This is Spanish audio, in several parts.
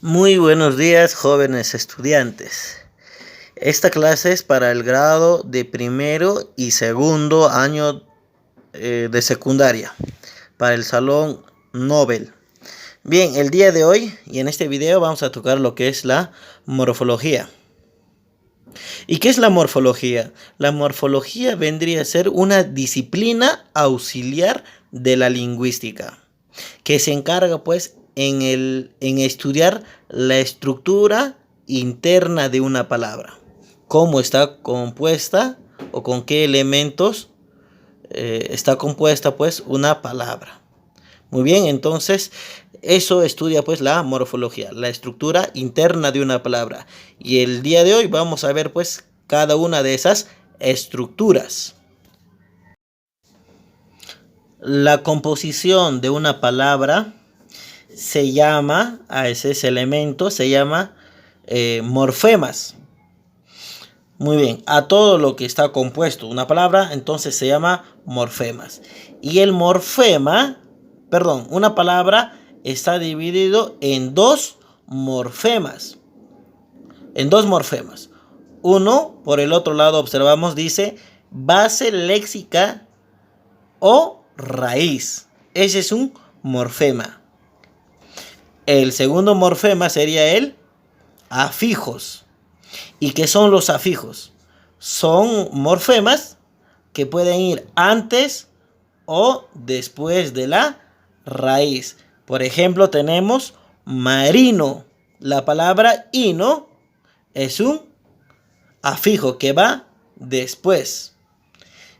Muy buenos días, jóvenes estudiantes. Esta clase es para el grado de primero y segundo año de secundaria, para el salón Nobel. Bien, el día de hoy y en este video vamos a tocar lo que es la morfología. ¿Y qué es la morfología? La morfología vendría a ser una disciplina auxiliar de la lingüística, que se encarga pues en estudiar la estructura interna de una palabra, cómo está compuesta o con qué elementos está compuesta pues una palabra. Muy bien, entonces eso estudia pues la morfología, la estructura interna de una palabra. Y el día de hoy vamos a ver pues cada una de esas estructuras. La composición de una palabra se llama, a ese elemento se llama morfemas. Muy bien, a todo lo que está compuesto una palabra, entonces se llama morfemas. Y el morfema, una palabra está dividido en dos morfemas. En dos morfemas. Uno, por el otro lado, observamos, dice base léxica o raíz. Ese es un morfema. El segundo morfema sería el afijos. ¿Y qué son los afijos? Son morfemas que pueden ir antes o después de la raíz. Por ejemplo, tenemos marino. La palabra ino es un afijo que va después.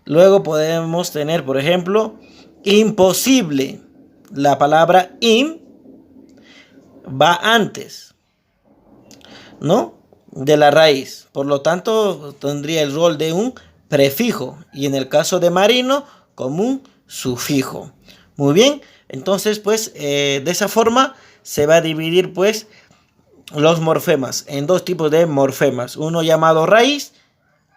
Luego podemos tener, por ejemplo, imposible. La palabra im va antes, ¿no?, de la raíz. Por lo tanto, tendría el rol de un prefijo. Y en el caso de marino, como un sufijo. Muy bien. Entonces, pues, de esa forma se va a dividir, pues, los morfemas en dos tipos de morfemas. Uno llamado raíz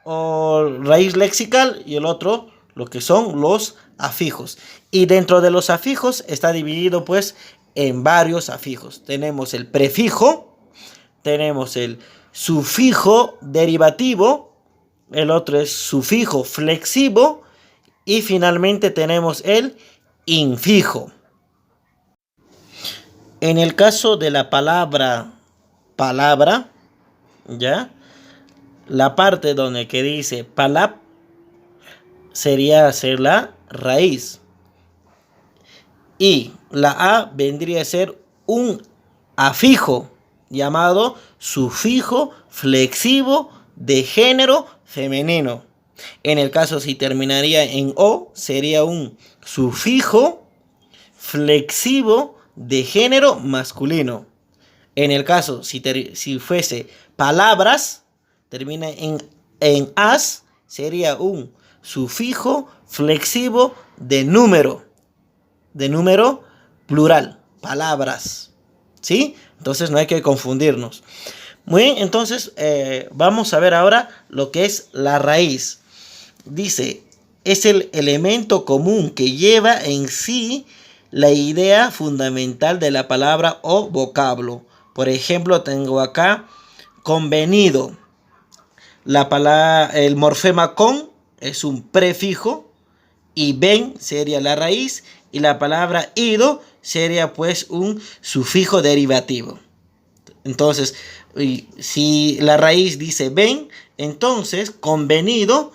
o raíz lexical y el otro lo que son los afijos. Y dentro de los afijos está dividido, pues, en varios afijos. Tenemos el prefijo, tenemos el sufijo derivativo, el otro es sufijo flexivo y finalmente tenemos el infijo. En el caso de la palabra, ¿ya?, la parte donde que dice palab sería ser la raíz. Y la A vendría a ser un afijo llamado sufijo flexivo de género femenino. En el caso si terminaría en O, sería un sufijo flexivo de género masculino. En el caso si fuese palabras, termina en as, sería un sufijo flexivo de número plural, palabras, ¿sí? Entonces no hay que confundirnos. Muy bien, entonces vamos a ver ahora lo que es la raíz. Dice, es el elemento común que lleva en sí la idea fundamental de la palabra o vocablo. Por ejemplo, tengo acá convenido. El morfema con es un prefijo y ven sería la raíz y la palabra ido sería pues un sufijo derivativo. Entonces, si la raíz dice ven, entonces convenido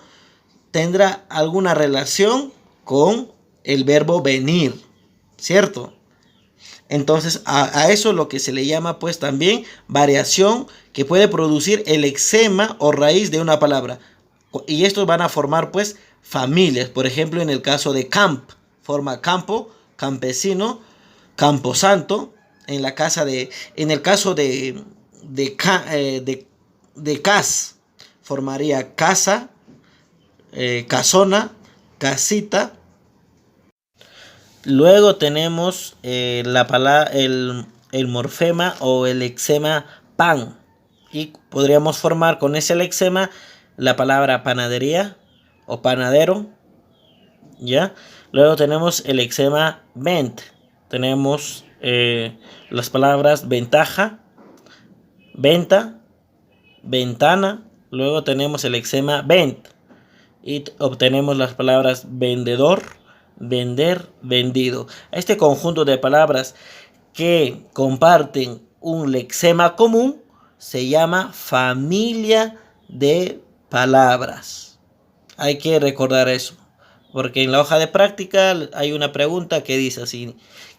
tendrá alguna relación con el verbo venir, ¿cierto? Entonces a eso lo que se le llama pues también variación que puede producir el lexema o raíz de una palabra. Y estos van a formar pues familias. Por ejemplo, en el caso de camp, forma campo, campesino, camposanto. En el caso de cas, formaría casa, casona, casita. Luego tenemos el morfema o el lexema pan. Y podríamos formar con ese lexema la palabra panadería o panadero, ¿ya? Luego tenemos el lexema vent. Tenemos las palabras ventaja, venta, ventana. Luego tenemos el lexema vent y obtenemos las palabras vendedor, vender, vendido. Este conjunto de palabras que comparten un lexema común se llama familia de palabras. Hay que recordar eso, porque en la hoja de práctica hay una pregunta que dice así: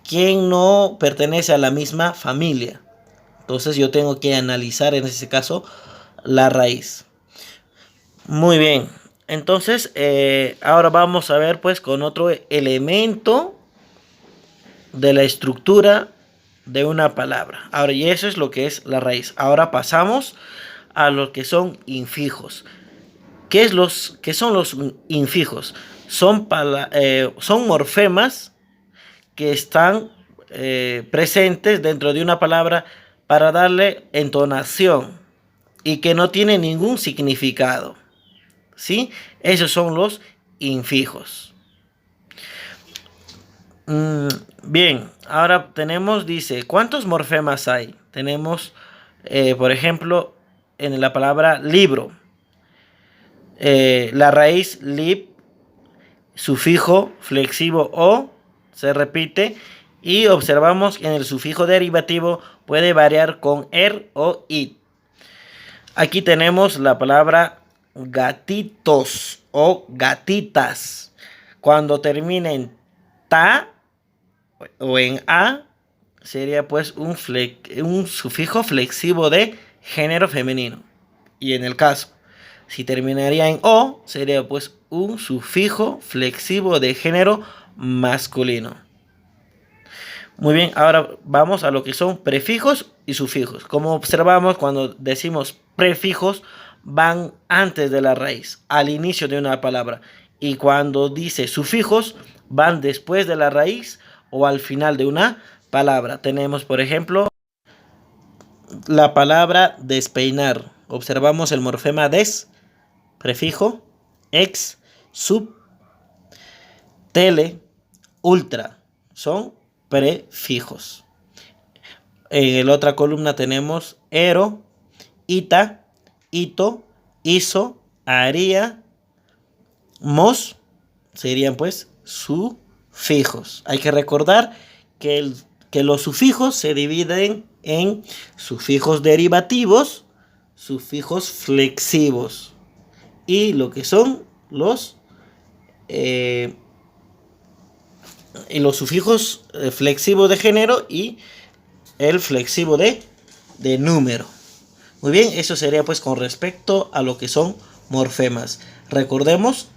¿quién no pertenece a la misma familia? Entonces yo tengo que analizar en ese caso la raíz. Muy bien. Entonces, ahora vamos a ver pues con otro elemento de la estructura de una palabra. Ahora, y eso es lo que es la raíz. Ahora pasamos a lo que son infijos. ¿Qué son los infijos? Son morfemas que están presentes dentro de una palabra para darle entonación y que no tienen ningún significado. ¿Sí? Esos son los infijos. Bien, ahora tenemos, dice, ¿cuántos morfemas hay? Tenemos, por ejemplo, en la palabra libro, la raíz lib, sufijo flexivo o, se repite, y observamos que en el sufijo derivativo puede variar con er o it. Aquí tenemos la palabra gatitos o gatitas. Cuando termina en ta o en a, sería pues un sufijo flexivo de género femenino. Y en el caso, si terminaría en o, sería pues un sufijo flexivo de género masculino. Muy bien, ahora vamos a lo que son prefijos y sufijos. Como observamos, cuando decimos prefijos, van antes de la raíz, al inicio de una palabra. Y cuando dice sufijos, van después de la raíz o al final de una palabra. Tenemos, por ejemplo, la palabra despeinar. Observamos el morfema des, prefijo, ex, sub, tele, ultra. Son prefijos. En la otra columna tenemos ero, ita, ito, iso, haría, mos, serían pues sufijos. Hay que recordar que los sufijos se dividen en sufijos derivativos, sufijos flexivos y lo que son los sufijos flexivos de género y el flexivo de número. Muy bien, eso sería pues con respecto a lo que son morfemas. Recordemos,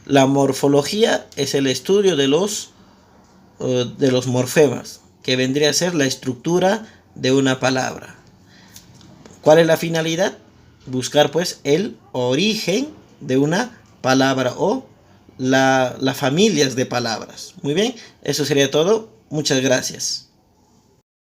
la morfología es el estudio de los morfemas, que vendría a ser la estructura de una palabra. ¿Cuál es la finalidad? Buscar pues el origen de una palabra o las familias de palabras. Muy bien, eso sería todo. Muchas gracias.